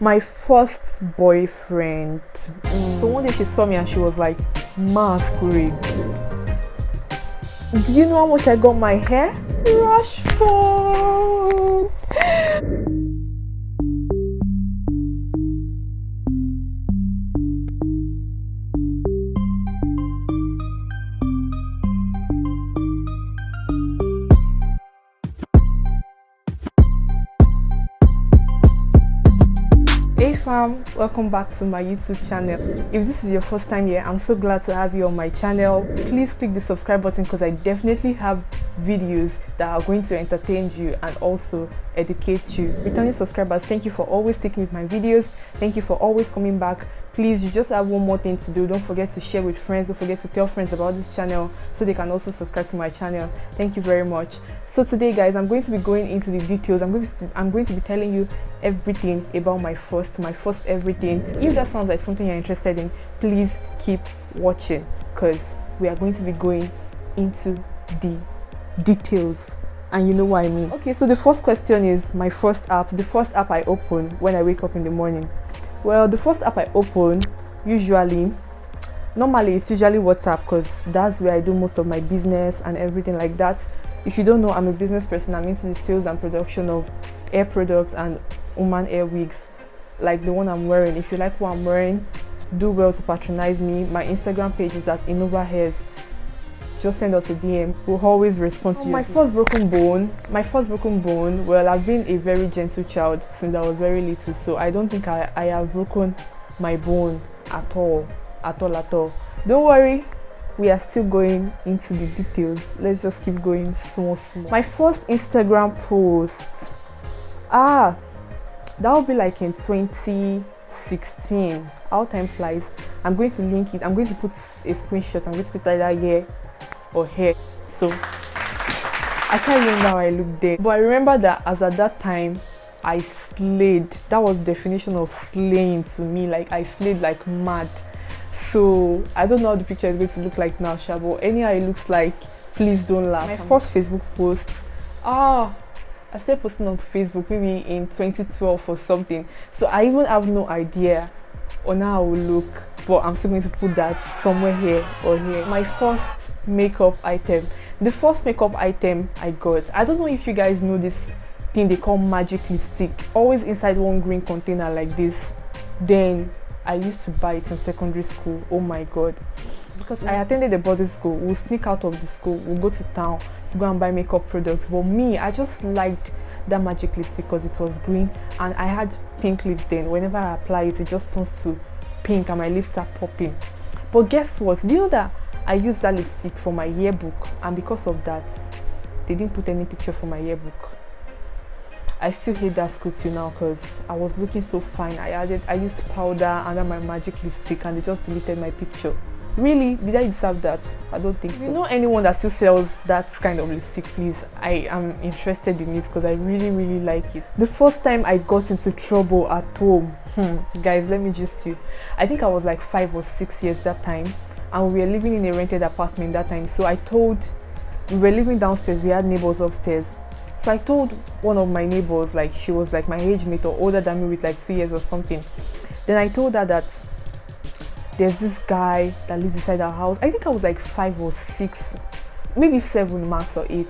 My first boyfriend. So one day she saw me and she was like, masquerade. Do you know how much I got my hair? Rashford. Hey fam, welcome back to my YouTube channel. If this is your first time here, I'm so glad to have you on my channel. Please click the subscribe button because I definitely have videos that are going to entertain you and also educate you. Returning subscribers, thank you for always sticking with my videos. Thank you for always coming back. Please, you just have one more thing to do. Don't forget to share with friends. Don't forget to tell friends about this channel so they can also subscribe to my channel. Thank you very much. So today guys, I'm going to be going into the details. I'm going to be telling you everything about my first everything. If that sounds like something you're interested in, please keep watching because we are going to be going into the details, and you know what I mean. Okay, so the first question is my first app, the first app I open when I wake up in the morning. Well, the first app I open normally it's usually WhatsApp because that's where I do most of my business and everything like that. If you don't know, I'm a business person. I'm into the sales and production of hair products and woman hair wigs like the one I'm wearing. If you like what I'm wearing, do well to patronize me. My Instagram page is at Innova Hairs. Just send us a DM. We'll always respond to you. My first broken bone, well, I've been a very gentle child since I was very little, so I don't think I have broken my bone at all. Don't worry, we are still going into the details. Let's just keep going small. My first Instagram post, that would be like in 2016. How time flies. I'm going to link it. I'm going to put a screenshot. I'm going to put either here or here. So I can't remember how I looked then, but I remember that as at that time I slayed. That was the definition of slaying to me. Like I slayed like mad. So I don't know how the picture is going to look like now, but anyhow it looks like, please don't laugh. My first Facebook post, I started posting on Facebook maybe in 2012 or something, so I even have no idea on how I will look, but I'm still going to put that somewhere here or here. My first makeup item, the first makeup item I got, I don't know if you guys know this thing they call magic lipstick, always inside one green container like this. Then I used to buy it in secondary school. Oh my god, because I attended a boarding school. We'll sneak out of the school, we'll go to town to go and buy makeup products, but me, I just liked that magic lipstick because it was green and I had pink lips then. Whenever I apply it, it just turns to pink and my lips start popping. But guess what, do you know that I used that lipstick for my yearbook, and because of that they didn't put any picture for my yearbook. I still hate that school till now because I was looking so fine. I used powder under my magic lipstick and they just deleted my picture. Really? Did I deserve that? I don't think so. If you know anyone that still sells that kind of lipstick, please, I am interested in it because I really like it. The first time I got into trouble at home, guys, let me just you. I think I was like 5 or 6 years that time, and we were living in a rented apartment that time. So we were living downstairs, we had neighbors upstairs. So I told one of my neighbors, like she was like my age mate or older than me with like 2 years or something. Then I told her that there's this guy that lives inside our house. I think I was like 5 or 6, maybe 7 max or 8.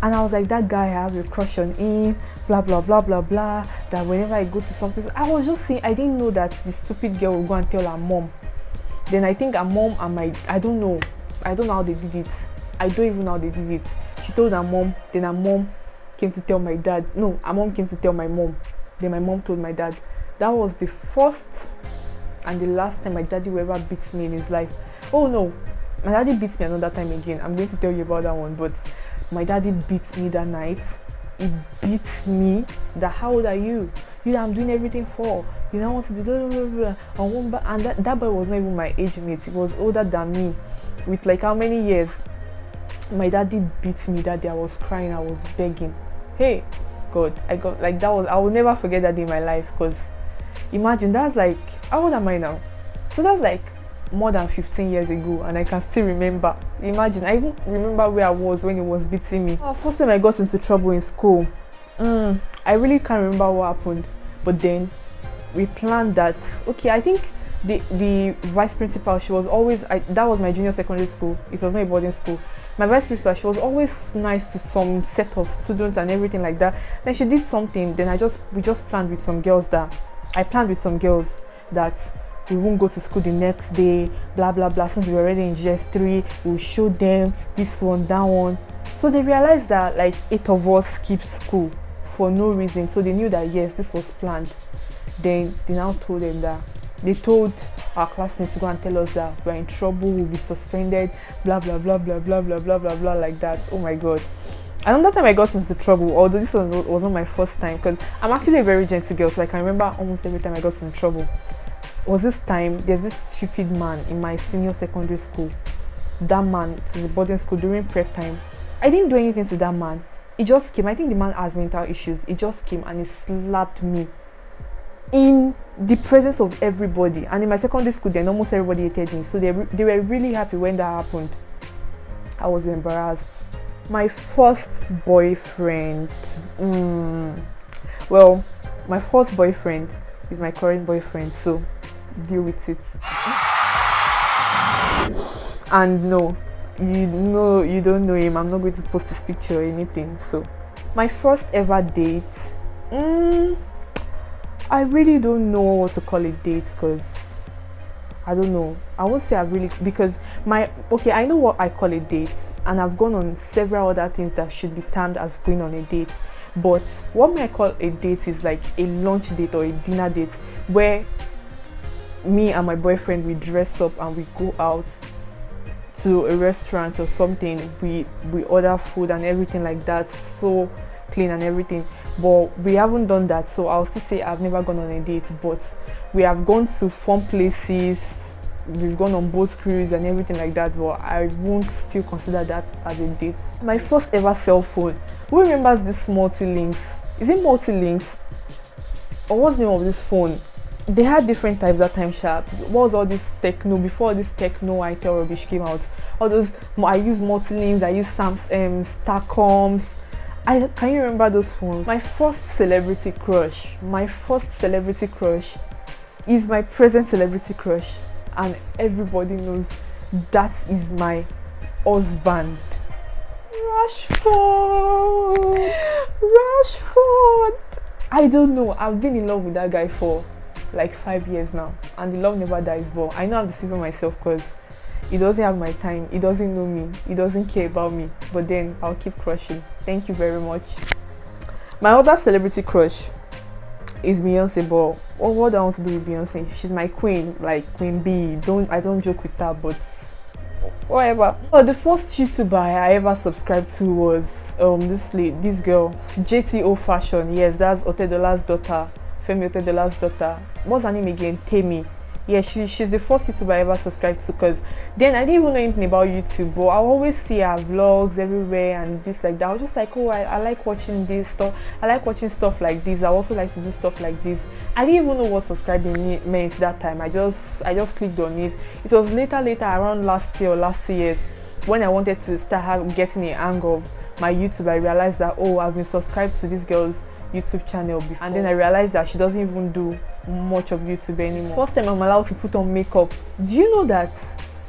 And I was like, that guy, I have a crush on him, blah blah blah blah blah. That whenever I go to something, I was just saying, I didn't know that the stupid girl would go and tell her mom. Then I think her mom and I don't know how they did it. I don't even know how they did it. She told her mom, then her mom came to tell my dad. No, her mom came to tell my mom. Then my mom told my dad. That was the first and the last time my daddy will ever beat me in his life. Oh no, my daddy beat me another time again. I'm going to tell you about that one, but my daddy beat me that night. He beat me. How old are you? I'm doing everything for. You don't want to do blah blah blah. And that boy was not even my age mate. He was older than me with like how many years? My daddy beat me that day. I was crying, I was begging. Hey God, I got like that was, I will never forget that day in my life because imagine, that's like, how old am I now? So that's like more than 15 years ago and I can still remember. Imagine, I even remember where I was when he was beating me. First time I got into trouble in school, I really can't remember what happened, but then we planned that, okay, I think the vice principal, she was always, that was my junior secondary school, it was not a boarding school. My vice principal, she was always nice to some set of students and everything like that. Then she did something, then we just planned with some girls that we won't go to school the next day, blah blah blah. Since we were already in GS3, we'll show them this one, that one. So they realized that like 8 of us skipped school for no reason. So they knew that yes, this was planned. Then they now told them that they told our classmates to go and tell us that we're in trouble, we'll be suspended, blah blah blah blah blah blah blah blah blah like that. Oh my god. Another time I got into trouble, although this was not my first time, because I'm actually a very gentle girl, so I can remember almost every time I got into trouble. Was this time, there's this stupid man in my senior secondary school. That man, to the boarding school during prep time. I didn't do anything to that man. He just came. I think the man has mental issues. He just came and he slapped me in the presence of everybody. And in my secondary school, then almost everybody hated me. So they were really happy when that happened. I was embarrassed. My first boyfriend. Well, my first boyfriend is my current boyfriend. So deal with it. And no, you don't know him. I'm not going to post his picture or anything. So my first ever date, I really don't know what to call it date, because I don't know. I won't say I really, because I know what I call a date, and I've gone on several other things that should be termed as going on a date. But what I call a date is like a lunch date or a dinner date, where me and my boyfriend, we dress up and we go out to a restaurant or something. We order food and everything like that, so clean and everything. But we haven't done that, so I'll still say I've never gone on a date. But we have gone to fun places, we've gone on boat cruise and everything like that, but I won't still consider that as a date. My first ever cell phone, who remembers this multi-links? Is it multi-links? Or what's the name of this phone? They had different types that time. Sharp. What was all this techno? Before all this techno itel rubbish came out, all those, I used multi-links, I used Starcoms. Can you remember those phones? My first celebrity crush is my present celebrity crush, and everybody knows that is my husband. Rashford. I don't know, I've been in love with that guy for like 5 years now, and the love never dies. But I know I'm deceiving myself, because he doesn't have my time, he doesn't know me, he doesn't care about me, but then I'll keep crushing. Thank you very much. My other celebrity crush is Beyonce, but what do I want to do with Beyonce? She's my queen, like Queen B. I don't joke with her, but whatever. So the first YouTuber I ever subscribed to was this girl, JTO Fashion. Yes, that's Otedola's daughter, Femi Otedola's daughter. What's her name again? Temi. Yeah, she's the first YouTuber I ever subscribed to, because then I didn't even know anything about YouTube, but I always see her vlogs everywhere and this like that. I was just like, oh, I like watching this stuff. I like watching stuff like this. I also like to do stuff like this. I didn't even know what subscribing meant that time. I just clicked on it. It was later around last year or last 2 years, when I wanted to start getting a hang of my YouTube. I realized that, oh, I've been subscribed to this girl's YouTube channel before, and then I realized that she doesn't even do much of YouTube anymore. First time I'm allowed to put on makeup. Do you know that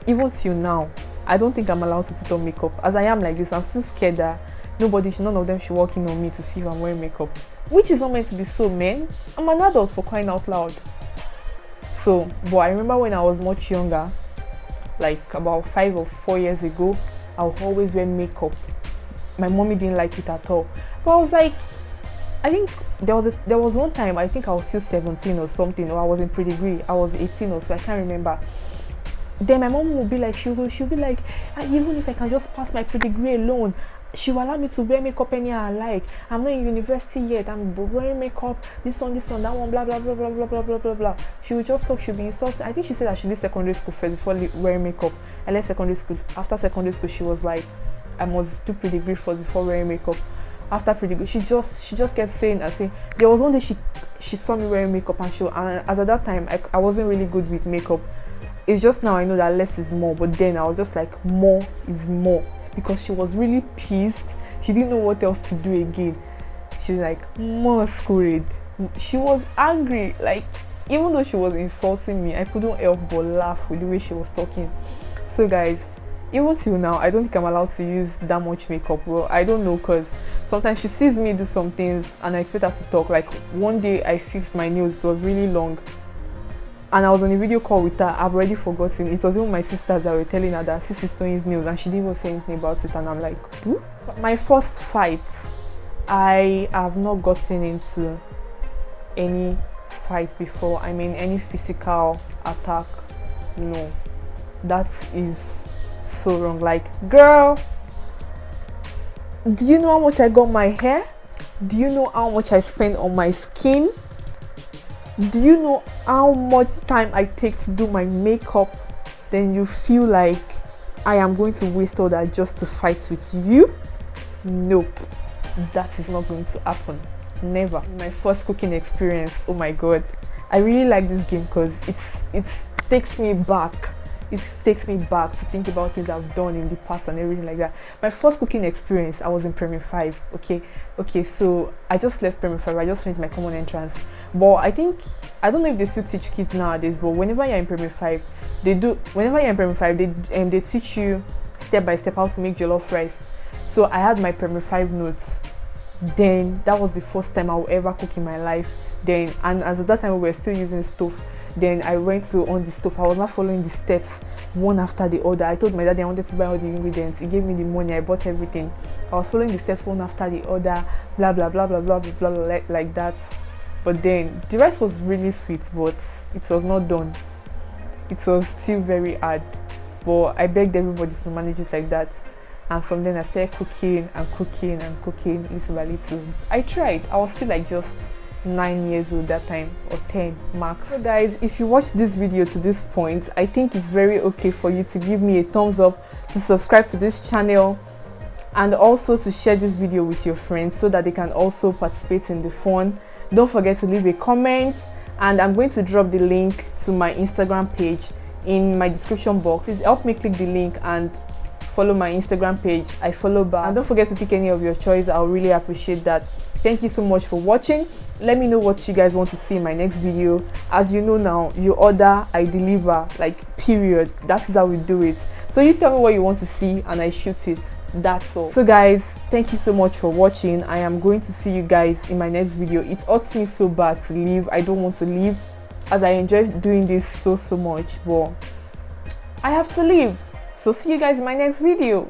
even till now I don't think I'm allowed to put on makeup? As I am like this, I'm still scared that none of them should walk in on me to see if I'm wearing makeup, which is not meant to be so, man. I'm an adult, for crying out loud. So, but I remember when I was much younger, like about 5 or 4 years ago, I would always wear makeup. My mommy didn't like it at all, but I was like, I think there was one time, I think I was still 17 or something, or I was in pre-degree, I was 18 or so, I can't remember. Then my mom would be like, she'll be like, even if I can just pass my pre-degree alone, she will allow me to wear makeup anyhow I like. I'm not in university yet, I'm wearing makeup, this one, that one, blah blah blah blah blah blah blah blah blah. She would just talk, she'll be insulting. I think she said I should leave secondary school first before wearing makeup. I left secondary school. After secondary school, she was like, I must do pre-degree first before wearing makeup. After pre-degree, she just kept saying. There was one day she saw me wearing makeup, and as at that time I wasn't really good with makeup. It's just now I know that less is more, but then I was just like, more is more, because she was really pissed. She didn't know what else to do again. She was like, masquerade. She was angry, like even though she was insulting me, I couldn't help but laugh with the way she was talking. So guys, even till now, I don't think I'm allowed to use that much makeup. Well, I don't know, because sometimes she sees me do some things and I expect her to talk. Like one day I fixed my nails, it was really long, and I was on a video call with her. I've already forgotten. It was even my sisters that were telling her that sis is doing his nails, and she didn't even say anything about it. And I'm like, who? My first fight, I have not gotten into any fight before. I mean, any physical attack. No, that is so wrong. Like, girl, do you know how much I got my hair? Do you know how much I spend on my skin? Do you know how much time I take to do my makeup? Then you feel like I am going to waste all that just to fight with you? Nope, that is not going to happen. Never. My first cooking experience, oh my god, I really like this game because it takes me back. It takes me back to think about things I've done in the past and everything like that. My first cooking experience, I was in Primary 5. Okay, so I just left Primary 5. I just finished my common entrance. But I don't know if they still teach kids nowadays, but whenever you're in Primary 5, they teach you step by step how to make jollof rice. So I had my Primary 5 notes. Then that was the first time I would ever cook in my life. Then, and as at that time we were still using stove. Then I went to on the stove. I was not following the steps one after the other. I told my daddy I wanted to buy all the ingredients. He gave me the money. I bought everything. I was following the steps one after the other, blah blah blah blah blah blah, blah like that. But then the rice was really sweet, but it was not done. It was still very hard. But I begged everybody to manage it like that. And from then I started cooking little by little. I tried. I was still like just 9 years old that time, or 10 max. So guys, if you watch this video to this point, I think it's very okay for you to give me a thumbs up, to subscribe to this channel, and also to share this video with your friends so that they can also participate in the fun. Don't forget to leave a comment, and I'm going to drop the link to my Instagram page in my description box. Please help me click the link and follow my Instagram page. I follow back, and don't forget to pick any of your choice. I'll really appreciate that. Thank you so much for watching. Let me know what you guys want to see in my next video. As you know now, you order, I deliver, like period. That is how we do it. So you tell me what you want to see and I shoot it. That's all. So guys, thank you so much for watching. I am going to see you guys in my next video. It hurts me so bad to leave. I don't want to leave, as I enjoy doing this so much, but I have to leave. So see you guys in my next video.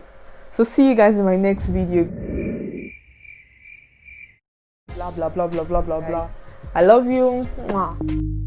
Blah blah blah blah blah blah blah. I love you. Mwah.